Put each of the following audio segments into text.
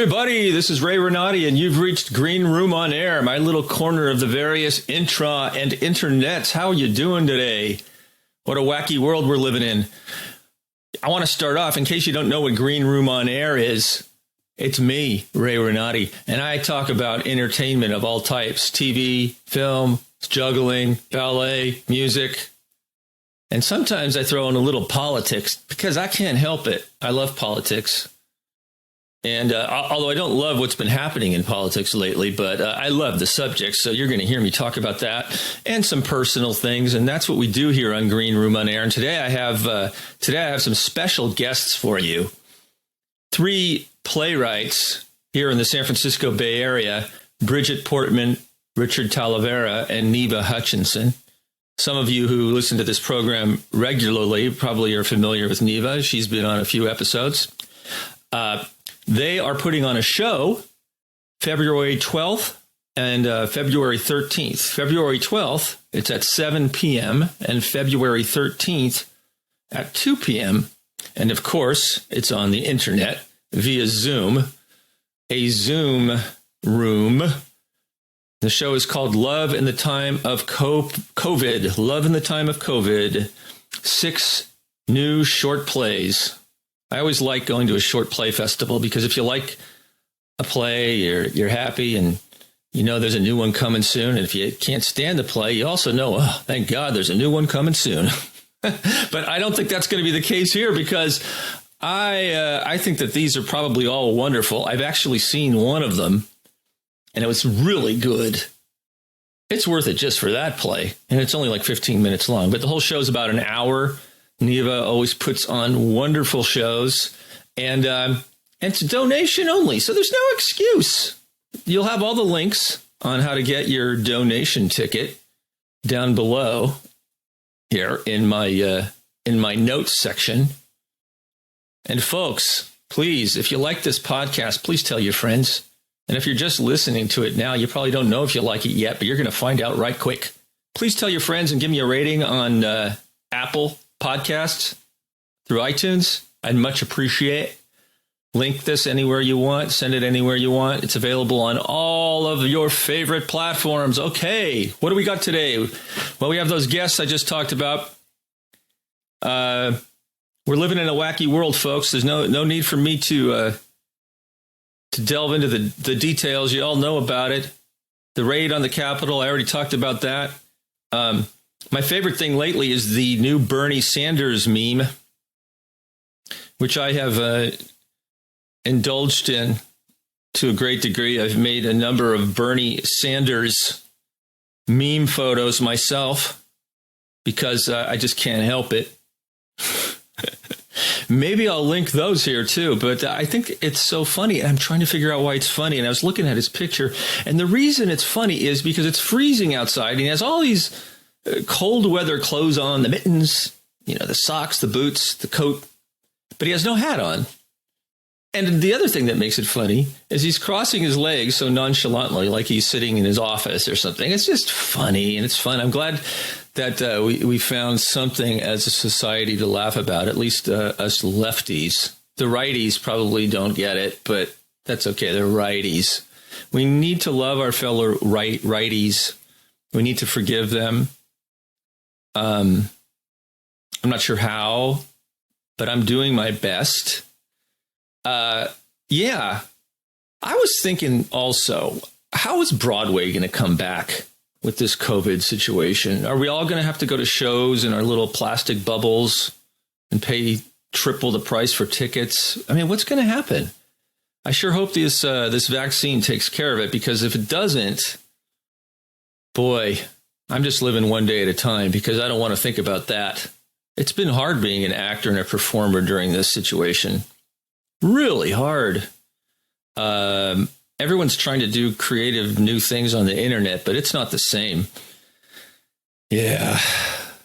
everybody. This is Ray Renati, and you've reached Green Room on Air, my little corner of the various intra and internets. How are you doing today? What a wacky world we're living in. I want to start off, in case you don't know what Green Room on Air is, it's me, Ray Renati, and I talk about entertainment of all types, TV, film, juggling, ballet, music, and sometimes I throw in a little politics because I can't help it. I love politics. And although I don't love what's been happening in politics lately, but I love the subject. So you're going to hear me talk about that and some personal things. And that's what we do here on Green Room on Air. And today I have some special guests for you. 3 playwrights here in the San Francisco Bay Area, Bridgette Portman, Richard Talavera, and Neva Hutchinson. Some of you who listen to this program regularly probably are familiar with Neva. She's been on a few episodes. They are putting on a show February 12th and February 13th. February 12th, it's at 7 p.m., and February 13th at 2 p.m. And, of course, it's on the internet via Zoom, a Zoom room. The show is called Love in the Time of COVID. Love in the Time of COVID. 6 new short plays. I always like going to a short play festival because if you like a play, you're happy and you know there's a new one coming soon. And if you can't stand the play, you also know, oh, thank God there's a new one coming soon. But I don't think that's going to be the case here because I think that these are probably all wonderful. I've actually seen one of them and it was really good. It's worth it just for that play. And it's only like 15 minutes long, but the whole show's about an hour. Neva always puts on wonderful shows, and it's donation only, so there's no excuse. You'll have all the links on how to get your donation ticket down below here in my notes section. And folks, please, if you like this podcast, please tell your friends. And if you're just listening to it now, you probably don't know if you like it yet, but you're going to find out right quick. Please tell your friends and give me a rating on Apple Podcasts through iTunes. I'd much appreciate. Link this anywhere you want. Send it anywhere you want. It's available on all of your favorite platforms. Okay, what do we got today? Well, we have those guests I just talked about. We're living in a wacky world, folks. There's no need for me to delve into the details. You all know about it. The raid on the Capitol, I already talked about that. My favorite thing lately is the new Bernie Sanders meme, which I have indulged in to a great degree. I've made a number of Bernie Sanders meme photos myself because I just can't help it. Maybe I'll link those here too, but I think it's so funny. And I'm trying to figure out why it's funny. And I was looking at his picture, and the reason it's funny is because it's freezing outside. And he has all these cold weather clothes on, the mittens, the socks, the boots, the coat, but he has no hat on. And the other thing that makes it funny is he's crossing his legs so nonchalantly, like he's sitting in his office or something. It's just funny, and it's fun. I'm glad that we found something as a society to laugh about, at least us lefties. The righties probably don't get it, but that's okay. They're righties. We need to love our fellow righties. We need to forgive them. I'm not sure how, but I'm doing my best. Yeah, I was thinking also, how is Broadway going to come back with this COVID situation? Are we all going to have to go to shows in our little plastic bubbles and pay triple the price for tickets? I mean, what's going to happen? I sure hope this vaccine takes care of it, because if it doesn't, boy, I'm just living one day at a time because I don't want to think about that. It's been hard being an actor and a performer during this situation. Really hard. Everyone's trying to do creative new things on the internet, but it's not the same. Yeah.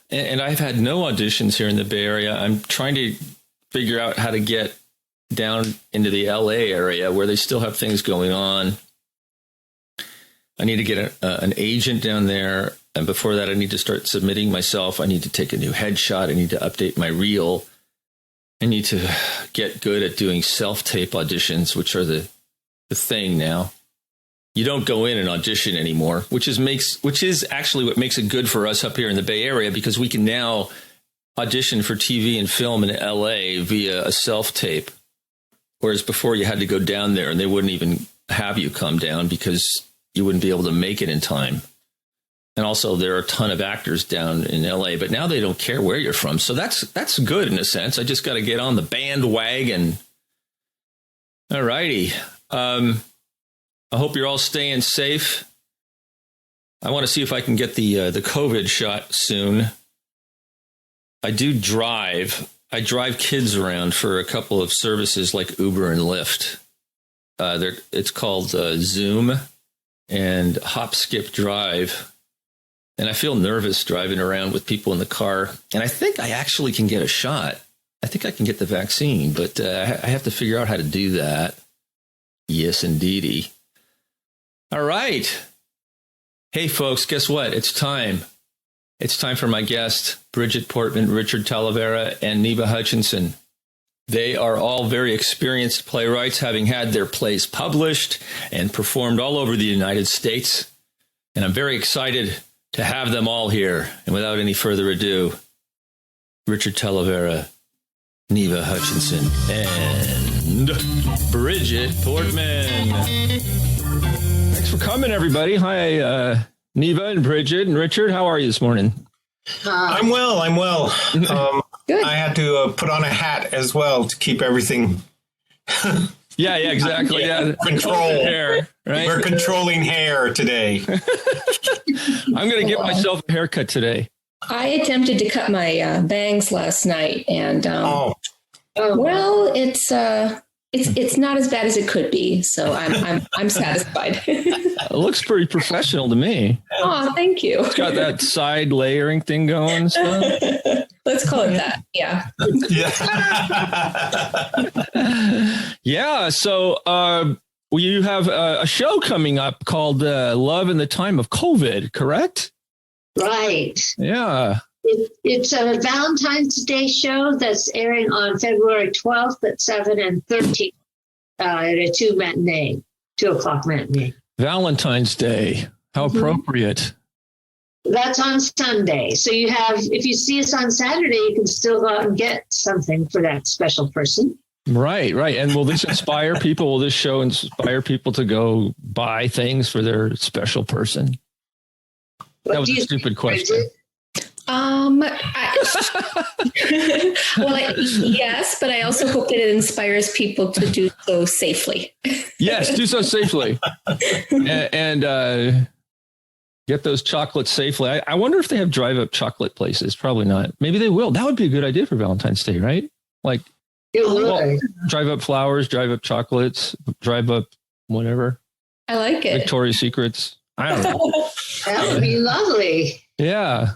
And I've had no auditions here in the Bay Area. I'm trying to figure out how to get down into the LA area where they still have things going on. I need to get an agent down there. And before that, I need to start submitting myself. I need to take a new headshot. I need to update my reel. I need to get good at doing self-tape auditions, which are the the thing now. You don't go in and audition anymore, which is actually what makes it good for us up here in the Bay Area, because we can now audition for TV and film in LA via a self-tape. Whereas before you had to go down there and they wouldn't even have you come down because you wouldn't be able to make it in time. And also there are a ton of actors down in LA, but now they don't care where you're from. So that's good in a sense. I just got to get on the bandwagon. All righty. I hope you're all staying safe. I want to see if I can get the COVID shot soon. I do drive. I drive kids around for a couple of services like Uber and Lyft. It's called Zoom and Hop, Skip, Drive. And I feel nervous driving around with people in the car. And I think I actually can get a shot. I think I can get the vaccine, but I have to figure out how to do that. Yes, indeedy. All right. Hey, folks, guess what? It's time. It's time for my guest, Bridgette Portman, Richard Talavera, and Neva Hutchinson. They are all very experienced playwrights, having had their plays published and performed all over the United States. And I'm very excited to have them all here. And without any further ado, Richard Talavera, Neva Hutchinson, and Bridgette Portman. Thanks for coming, everybody. Hi, Neva and Bridgette and Richard. How are you this morning? I'm well. Good. I had to put on a hat as well to keep everything. Yeah, exactly. Yeah, control hair. Right? We're controlling hair today. I'm going to get myself a haircut today. I attempted to cut my bangs last night, and well, it's not as bad as it could be. So I'm satisfied. It looks pretty professional to me. Oh, thank you. It's got that side layering thing going and stuff. Let's call it that. Yeah. Yeah. So you have a show coming up called Love in the Time of COVID, correct? Right. Yeah. It's a Valentine's Day show that's airing on February 12th at 7 and 13 at a 2 o'clock matinee. Valentine's Day. How appropriate. That's on Sunday. So if you see us on Saturday, you can still go out and get something for that special person. Right. And will this inspire people? Will this show inspire people to go buy things for their special person? That was a stupid question. Yes, but I also hope that it inspires people to do so safely. Yes, do so safely. and get those chocolates safely. I wonder if they have drive-up chocolate places. Probably not. Maybe they will. That would be a good idea for Valentine's Day, right? Like, drive-up flowers, drive-up chocolates, drive-up whatever. I like it. Victoria's Secrets. I don't know. That would be lovely. Yeah.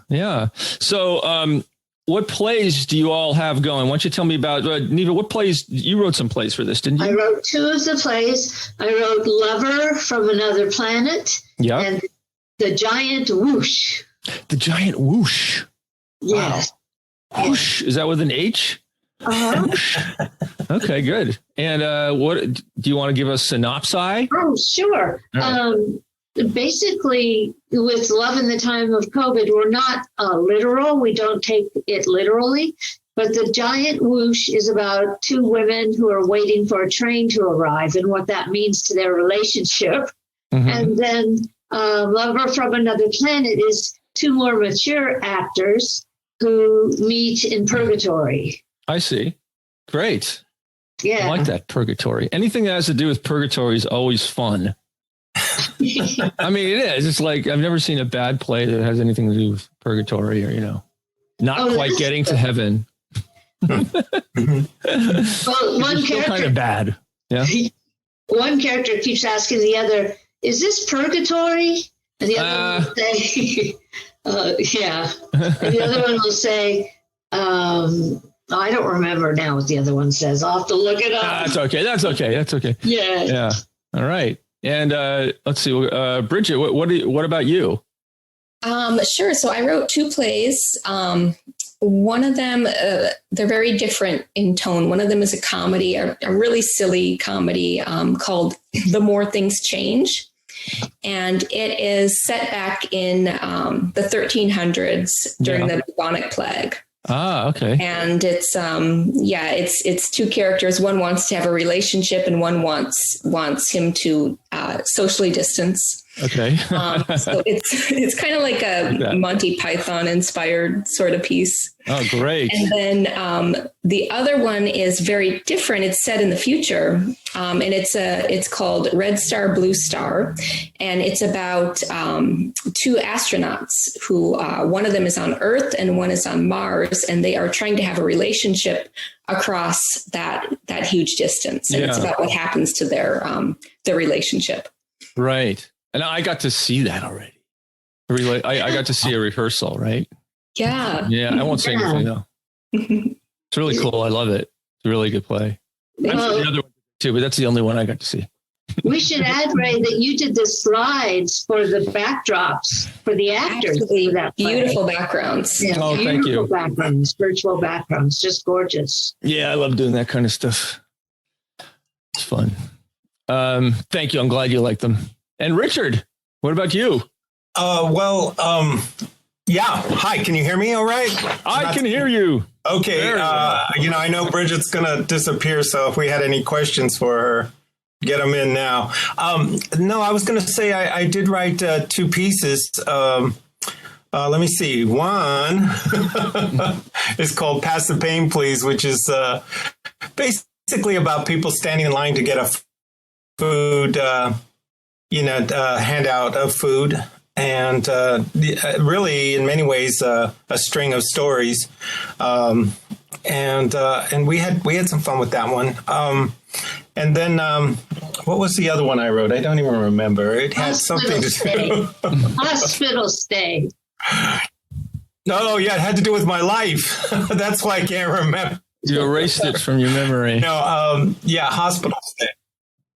So, what plays do you all have going? Why don't you tell me about, Neva, what plays? You wrote some plays for this, didn't you? I wrote 2 of the plays. I wrote Lover from Another Planet and The Giant Whoosh. The Giant Whoosh. Yes. Wow. Whoosh. Is that with an H? Uh-huh. Okay, good. And what do you want to give us synopsis? Oh, sure. Right. Basically, with Love in the Time of COVID, we're not literal. We don't take it literally. But The Giant Whoosh is about 2 women who are waiting for a train to arrive and what that means to their relationship. Mm-hmm. And then Lover from Another Planet is 2 more mature actors who meet in purgatory. I see. Great. Yeah. I like that, purgatory. Anything that has to do with purgatory is always fun. I mean, it is. It's like I've never seen a bad play that has anything to do with purgatory or, not quite getting to heaven. Well, one character kind of bad. Yeah. One character keeps asking the other, "Is this purgatory?" And the other one will say, "Yeah." And the other one will say, I don't remember now what the other one says. I'll have to look it up. That's okay. Yeah. All right. And let's see, Bridgette, what about you? Sure. So I wrote 2 plays. one of them, they're very different in tone. One of them is a comedy, a really silly comedy called The More Things Change. And it is set back in the 1300s during the bubonic plague. Ah, okay. And it's two characters. One wants to have a relationship, and one wants him to socially distance. Okay. So it's kind of like a Monty Python inspired sort of piece. Oh, great. And then the other one is very different. It's set in the future, and it's called Red Star, Blue Star, and it's about two astronauts who one of them is on Earth and one is on Mars, and they are trying to have a relationship across that huge distance. And it's about what happens to their relationship. Right. And I got to see that already. I got to see a rehearsal, right? Yeah. Yeah, I won't say anything though. It's really cool. I love it. It's a really good play. I've seen the other one too, but that's the only one I got to see. We should add, Ray, that you did the slides for the backdrops for the actors. That beautiful backgrounds. Yeah, oh, thank you. Backgrounds, virtual backgrounds, just gorgeous. Yeah, I love doing that kind of stuff. It's fun. Thank you. I'm glad you like them. And Richard, what about you? Yeah. Hi, can you hear me all right? I can hear you. Okay. I know Bridgette's going to disappear, so if we had any questions for her, get them in now. No, I was going to say I did write two pieces. Let me see. One is called Pass the Pain, Please, which is basically about people standing in line to get a food handout of food, and really, in many ways, a string of stories. And we had some fun with that one. And then what was the other one I wrote? I don't even remember. It had something to do. Hospital stay. No, yeah, it had to do with my life. That's why I can't remember. You erased it from your memory. No, hospital stay.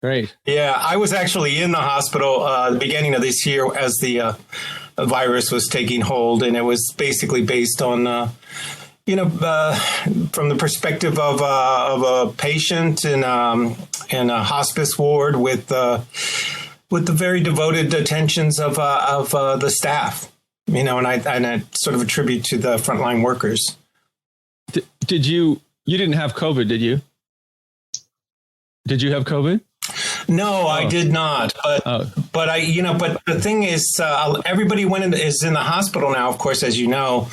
Great. Yeah, I was actually in the hospital the beginning of this year as the virus was taking hold, and it was basically based on, from the perspective of a patient in a hospice ward with the very devoted attentions of the staff, and I sort of attribute to the frontline workers. Did you didn't have COVID, did you? Did you have COVID? No, I did not. But the thing is, everybody is in the hospital now. Of course, as you know,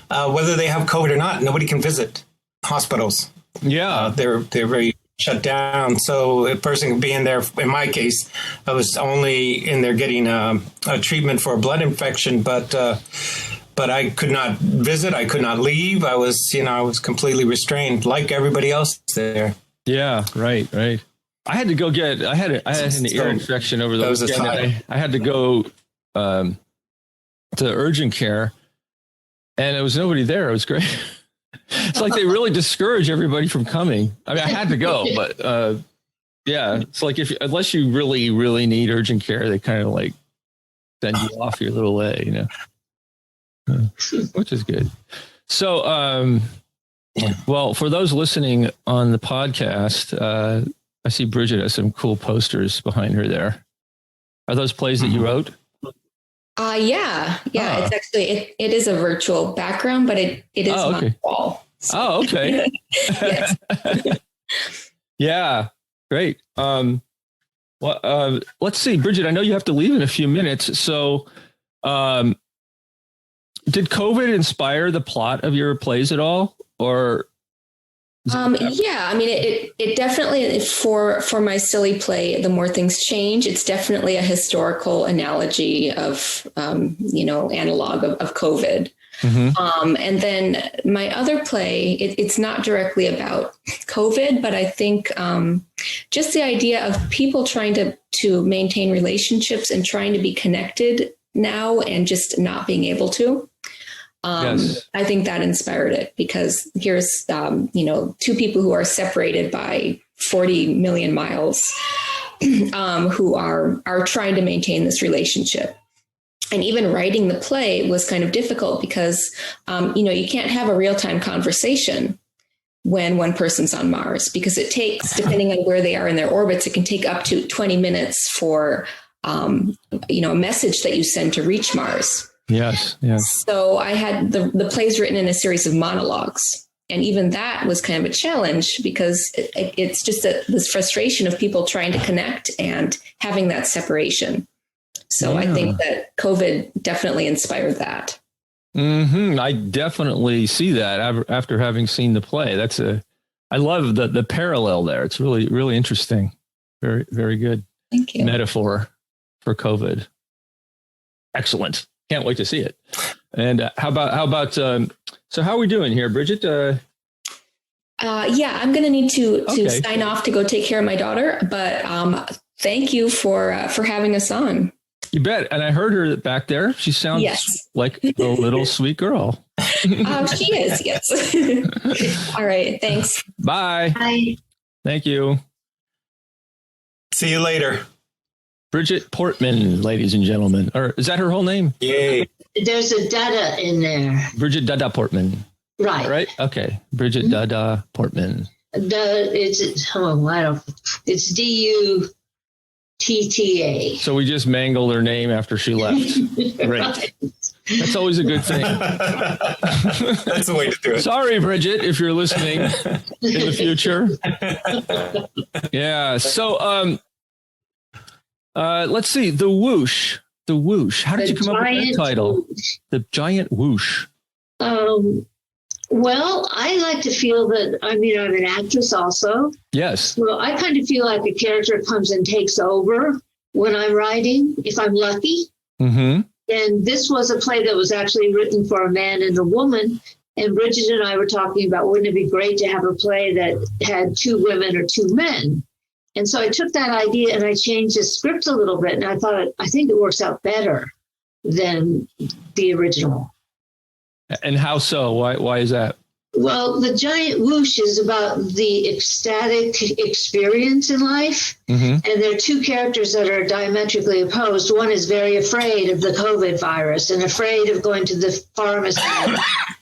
whether they have COVID or not, nobody can visit hospitals. Yeah, they're very shut down. So a person could be in there. In my case, I was only in there getting a treatment for a blood infection, but I could not visit. I could not leave. I was completely restrained, like everybody else there. Yeah, right. I had to go I had an ear infection over the weekend. I had to go to urgent care, and there was nobody there. It was great. It's like they really discourage everybody from coming. I mean, I had to go, but it's like unless you really, really need urgent care, they kind of like send you off your little way, which is good. So, well, for those listening on the podcast, I see Bridgette has some cool posters behind her there. Are those plays that you wrote? Yeah. It's actually, it is a virtual background, but it is my wall. So. Oh, okay. Yes. Yeah, great. Let's see, Bridgette, I know you have to leave in a few minutes. So, did COVID inspire the plot of your plays at all? Or it definitely, for my silly play, The More Things Change, it's definitely a historical analogy of, analog of COVID. Mm-hmm. And then my other play, it's not directly about COVID, but I think just the idea of people trying to maintain relationships and trying to be connected now and just not being able to. Yes. I think that inspired it because here's, two people who are separated by 40 million miles, who are trying to maintain this relationship. And even writing the play was kind of difficult because, you can't have a real-time conversation when one person's on Mars, because it takes, depending on where they are in their orbits, it can take up to 20 minutes for, a message that you send to reach Mars. Yes. Yes. So I had the plays written in a series of monologues. And even that was kind of a challenge because it's just this frustration of people trying to connect and having that separation. So I think that COVID definitely inspired that. Mm-hmm. I definitely see that after having seen the play. I love the parallel there. It's really, really interesting. Very, very good. Thank you. Metaphor for COVID. Excellent. Can't wait to see it. And how about so how are we doing here, Bridgette? I'm going to need to sign off to go take care of my daughter, but thank you for having us on. You bet. And I heard her back there. She sounds like a little sweet girl. She is, yes. All right. Thanks. Bye. Bye. Thank you. See you later. Bridgette Portman, ladies and gentlemen. Or is that her whole name? Yay. There's a Dutta in there. Bridgette Dutta Portman. Right. Right? Okay. Bridgette Dutta Portman. It's D-U-T-T-A. So we just mangled her name after she left. Great. Right. That's always a good thing. That's the way to do it. Sorry, Bridgette, if you're listening in the future. Yeah. So let's see. The Whoosh. The Whoosh. How did you come up with that title? Whoosh. The Giant Whoosh. Well, I like to feel that, I'm an actress also. Yes. Well, I kind of feel like a character comes and takes over when I'm writing, if I'm lucky. Mm-hmm. And this was a play that was actually written for a man and a woman. And Bridgette and I were talking about, wouldn't it be great to have a play that had 2 women or 2 men? And so I took that idea and I changed the script a little bit. And I think it works out better than the original. And how so? Why is that? Well, the Giant Whoosh is about the ecstatic experience in life. Mm-hmm. And there are 2 characters that are diametrically opposed. One is very afraid of the COVID virus and afraid of going to the pharmacy.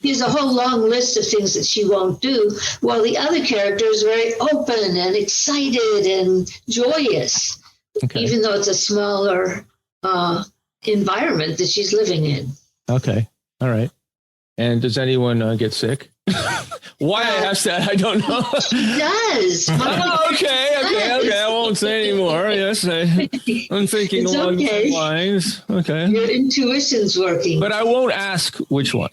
He has a whole long list of things that she won't do, while the other character is very open and excited and joyous, even though it's a smaller environment that she's living in. Okay. All right. And does anyone get sick? Why I asked that, I don't know. She does. Okay. I won't say anymore. Yes, I'm thinking along those lines. Okay. Your intuition's working. But I won't ask which one.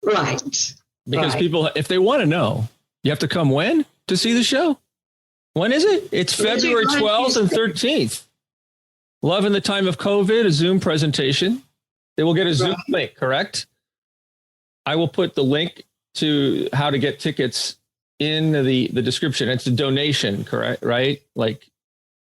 Right. Because people, if they want to know, you have to come when to see the show? When is it? It's February 12th and 13th. Love in the Time of COVID, a Zoom presentation. They will get a Zoom link, correct? I will put the link to how to get tickets in the description. It's a donation, correct? Right? Like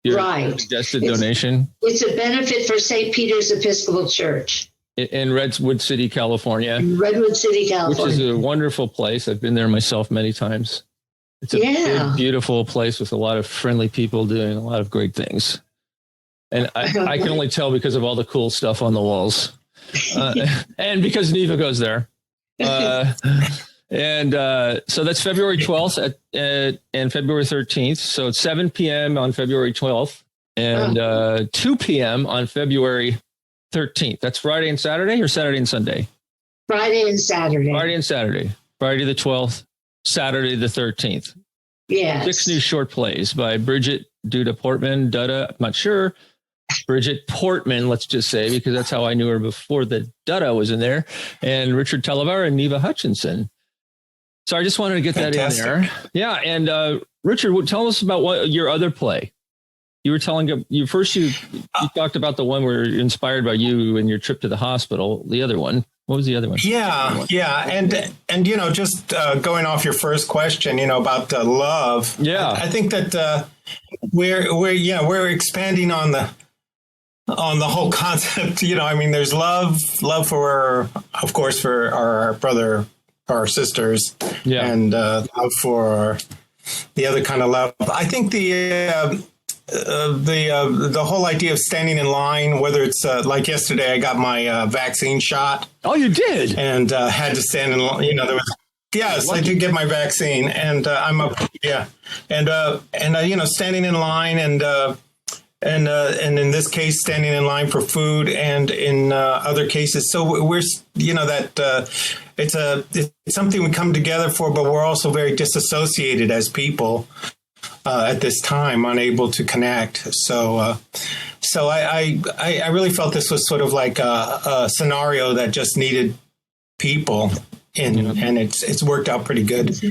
your suggested donation. It's a benefit for St. Peter's Episcopal Church. In Redwood City, California. Redwood City, California. Which is a wonderful place. I've been there myself many times. It's a big, beautiful place with a lot of friendly people doing a lot of great things. And I can only tell because of all the cool stuff on the walls. And because Neva goes there. So that's February 12th and February 13th. So it's 7 p.m. on February 12th and 2 p.m. on February 13th. That's Friday and Saturday or Saturday and Sunday? Friday and Saturday. Friday the 12th, Saturday the 13th. Yes. 6 new short plays by Bridgette Dutta Portman. I'm not sure. Bridgette Portman, let's just say, because that's how I knew her before the Dutta was in there. And Richard Talavera and Neva Hutchinson. So I just wanted to get that in there. Yeah. And Richard, tell us about your other play. You were telling you talked about the one where you're inspired by you and your trip to the hospital. The other one. What was the other one? Yeah. And just going off your first question, about love. Yeah. I think that we're expanding on the whole concept. There's love for, of course, for our brother, our sisters, and love for the other kind of love. I think the whole idea of standing in line, whether it's like yesterday, I got my vaccine shot. Oh, you did? And had to stand in line. You know, there was. Yes, I did get my vaccine, and I'm up. Yeah, and you know, standing in line, and in this case, standing in line for food, and in other cases. So we're, you know, that it's something we come together for, but we're also very disassociated as people at this time, unable to connect. So I really felt this was sort of like a scenario that just needed people. And it's worked out pretty good. Yeah.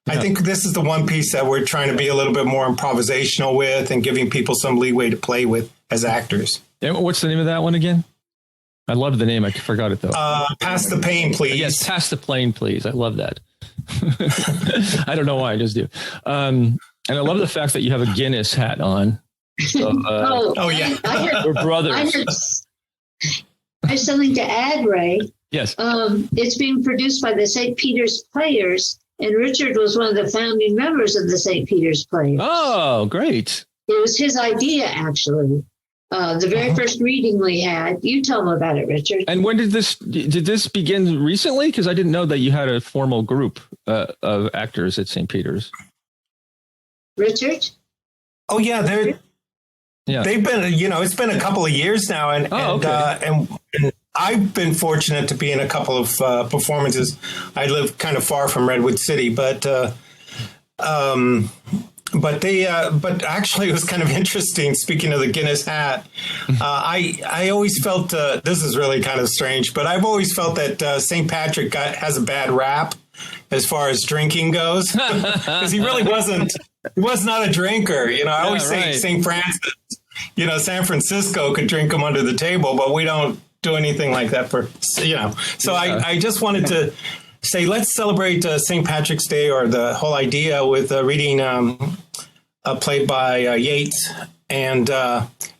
I think this is the one piece that we're trying to be a little bit more improvisational with and giving people some leeway to play with as actors. And what's the name of that one again? I love the name. I forgot it, though. Pass the Pain, Please. Yes, Pass the Plane, Please. I love that. I don't know why. I just do. And I love the fact that you have a Guinness hat on. So, yeah. We're brothers. I have something to add, Ray. Yes. It's being produced by the St. Peter's Players, and Richard was one of the founding members of the St. Peter's Players. Oh, great. It was his idea, actually. The very first reading we had. You tell them about it, Richard. And when did this begin recently? Because I didn't know that you had a formal group of actors at St. Peter's. Richard? Oh, yeah. They've been, you know, it's been a couple of years now. And I've been fortunate to be in a couple of performances. I live kind of far from Redwood City, but actually it was kind of interesting. Speaking of the Guinness hat, I always felt this is really kind of strange, but I've always felt that St. Patrick has a bad rap as far as drinking goes, because he really wasn't. He was not a drinker. You know, I always say St. Francis. You know, San Francisco could drink them under the table, but we don't do anything like that for, you know. So I just wanted to say, let's celebrate St. Patrick's Day, or the whole idea, with reading a play by Yeats. And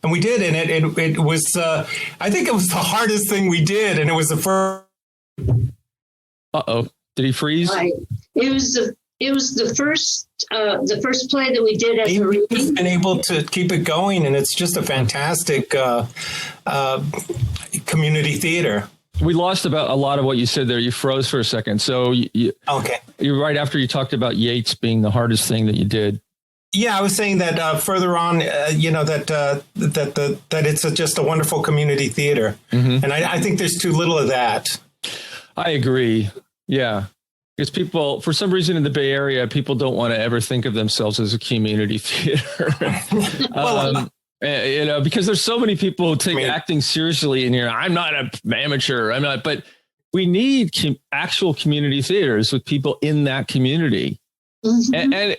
we did, and it was, I think it was the hardest thing we did, and it was the first. Uh-oh. Did he freeze? Right. It was the first play that we did as a reading. We've been able to keep it going, and it's just a fantastic community theater. We lost about a lot of what you said there. You froze for a second. So you're right after you talked about Yeats being the hardest thing that you did. Yeah, I was saying that further on, you know, that it's just a wonderful community theater, and I think there's too little of that. I agree. Yeah. Because people, for some reason in the Bay Area, people don't want to ever think of themselves as a community theater. You know, because there's so many people who take acting seriously in here. I'm not an amateur. I'm not, but we need actual community theaters with people in that community. And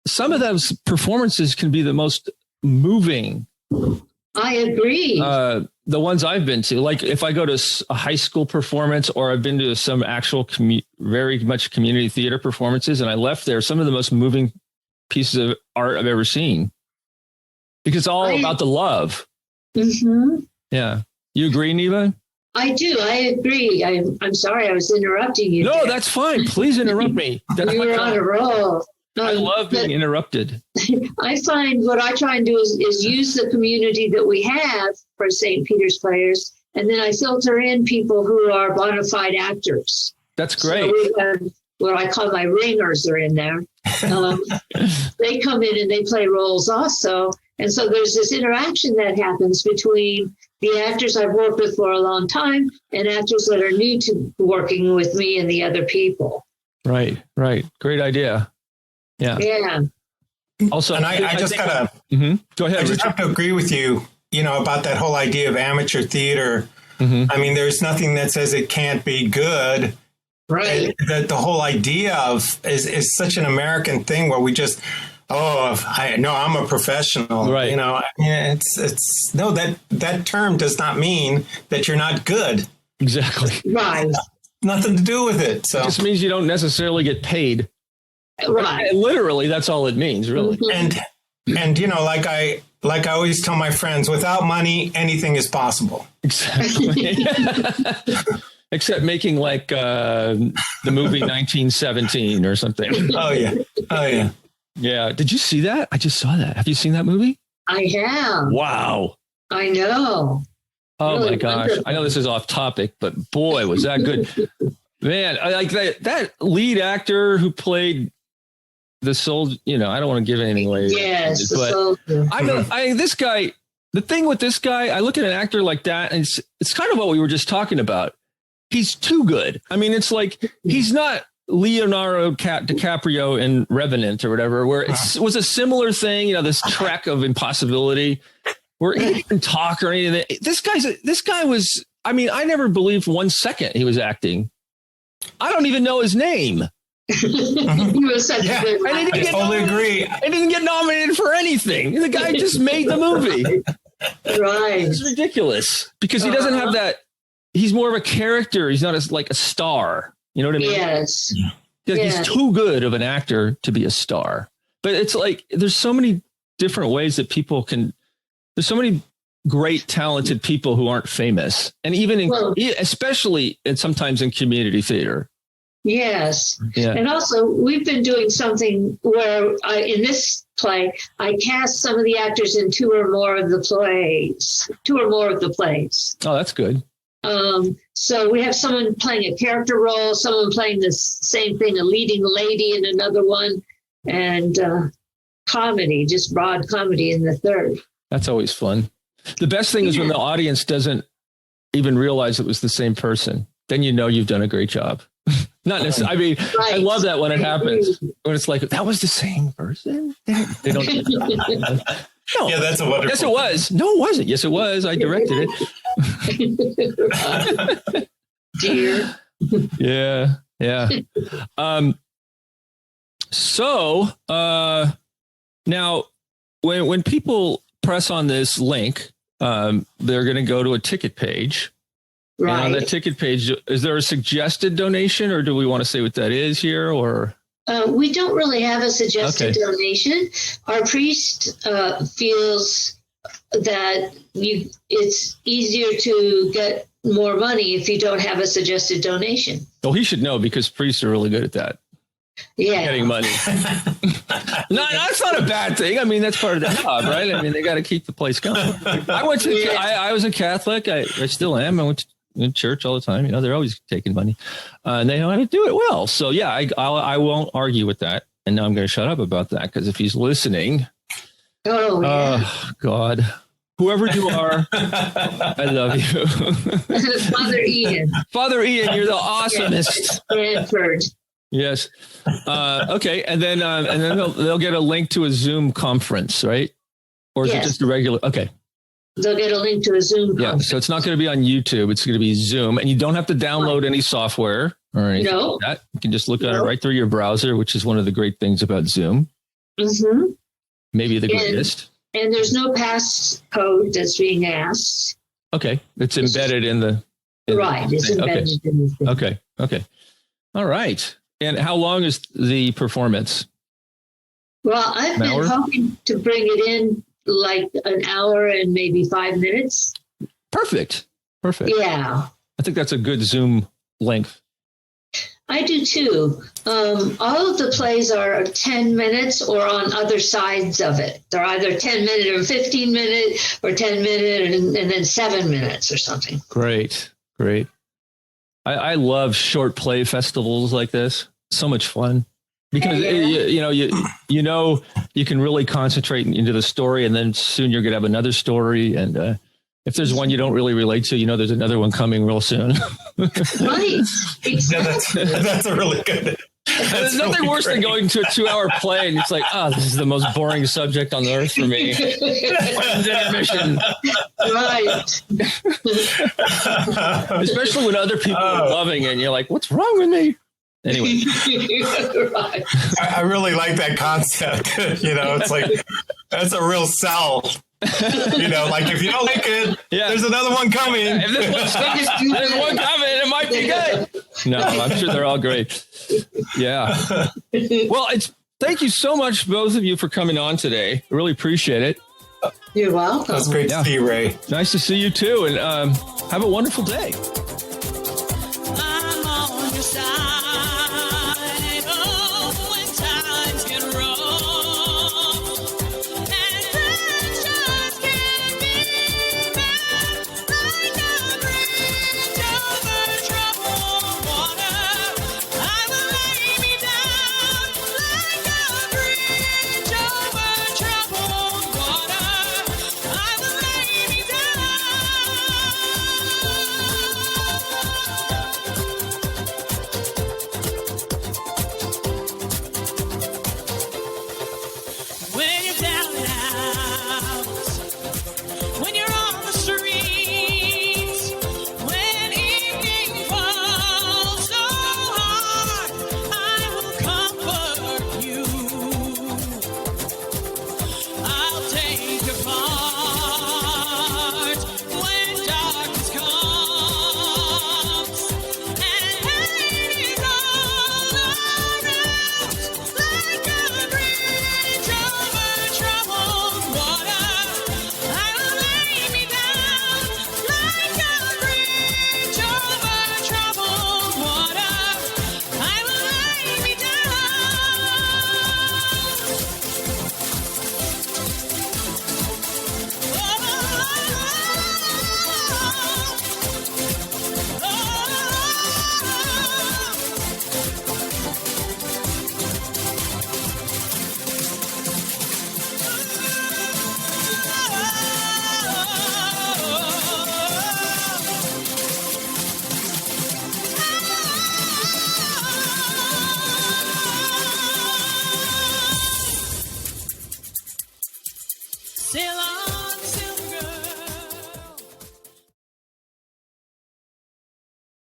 some of those performances can be the most moving. I agree. The ones I've been to, like if I go to a high school performance, or I've been to some actual very much community theater performances, and I left there, some of the most moving pieces of art I've ever seen, because it's all about the love. Yeah. You agree, Neva? I do. I agree. I'm sorry I was interrupting you. No, there. That's fine. Please interrupt me. We were on a roll. I love being interrupted. I find what I try and do is use the community that we have for St. Peter's Players, and then I filter in people who are bona fide actors. That's great. So we have what I call my ringers are in there. They come in and they play roles also. And so there's this interaction that happens between the actors I've worked with for a long time and actors that are new to working with me and the other people. Right. Great idea. Yeah. Also, and I just gotta go ahead. I just have to agree with you, you know, about that whole idea of amateur theater. I mean, there's nothing that says it can't be good. Right. That the whole idea of is such an American thing where we just, I'm a professional. Right. You know, it's no, that term does not mean that you're not good. Exactly. Right. Nothing to do with it. So it just means you don't necessarily get paid. Right. Literally, that's all it means, really. And you know, like I always tell my friends, without money, anything is possible. Exactly. Except making like the movie 1917 or something. Oh yeah. Yeah. Did you see that? I just saw that. Have you seen that movie? I have. Wow. I know. Oh Really my gosh. wonderful. I know this is off topic, but boy, was that good. Man, I like that lead actor who played the soldier, I don't want to give anything away. Yes, the but soldier. this guy, the thing with this guy, I look at an actor like that and it's kind of what we were just talking about. He's too good. I mean, it's like, he's not Leonardo DiCaprio in Revenant or whatever, where it was a similar thing, this trek of impossibility where he didn't talk or anything. This guy was, I mean, I never believed 1 second he was acting. I don't even know his name. He was such a good I totally agree. I didn't get nominated for anything. The guy just made the movie. Right. It's ridiculous because he doesn't have that. He's more of a character. He's not like a star. You know what I mean? Yes. He's too good of an actor to be a star. But it's like there's so many different ways that people can. There's so many great, talented people who aren't famous, and even especially and sometimes in community theater. Yes. Yeah. And also, we've been doing something where in this play, I cast some of the actors in two or more of the plays. Oh, that's good. So we have someone playing a character role, someone playing the same thing, a leading lady in another one, and comedy, just broad comedy in the third. That's always fun. The best thing is when the audience doesn't even realize it was the same person. Then you've done a great job. Not necessarily. I mean, I love that when it happens. When it's like, that was the same person? They don't. No. Yeah, that's a wonderful. Yes, it was. No, it wasn't. Yes, it was. I directed it. Dear. Yeah. So now when people press on this link, they're going to go to a ticket page. Right. And on that ticket page, is there a suggested donation, or do we want to say what that is here? Or we don't really have a suggested donation. Our priest feels that it's easier to get more money if you don't have a suggested donation. Well, he should know because priests are really good at that. Yeah, getting money. No, that's not a bad thing. I mean, that's part of the job, right? I mean, they got to keep the place going. I was a Catholic. I still am. I went to church all the time. They're always taking money, and they know how to do it well. So yeah, I won't argue with that. And now I'm going to shut up about that because if he's listening, oh God, whoever you are, I love you. Father Ian, you're the awesomest. Stanford. Yes. Okay. And then they'll get a link to a Zoom conference, right? Or is it just a regular? Okay. They'll get a link to a Zoom conference. Yeah. So it's not going to be on YouTube. It's going to be Zoom, and you don't have to download any software or anything like that. You can just look at it right through your browser, which is one of the great things about Zoom. Mm-hmm. Maybe the greatest. And there's no passcode that's being asked. Okay. It's embedded in the. It's embedded in the thing. Okay. All right. And how long is the performance? Well, I've been hoping to bring it in like an hour and maybe 5 minutes. Perfect. Yeah. I think that's a good Zoom length. I do too. All of the plays are 10 minutes or on other sides of it. They're either 10 minute or 15 minute or 10 minute and then 7 minutes or something. Great. I love short play festivals like this. So much fun because you can really concentrate into the story, and then soon you're going to have another story. And if there's one you don't really relate to, there's another one coming real soon. Right. Exactly. That's a really good. There's nothing worse than going to a 2-hour play and it's like, this is the most boring subject on the earth for me. Intermission. Right. Especially when other people are loving it and you're like, what's wrong with me? Anyway. Right. I really like that concept. It's like, that's a real sell. Like if you don't like it, there's another one coming. If this one sucks, there's one coming. It might be good. No, I'm sure they're all great. Yeah. Well, thank you so much, both of you, for coming on today. I really appreciate it. You're welcome. That's great to see you, Ray. Nice to see you too, and have a wonderful day. I'm on your side.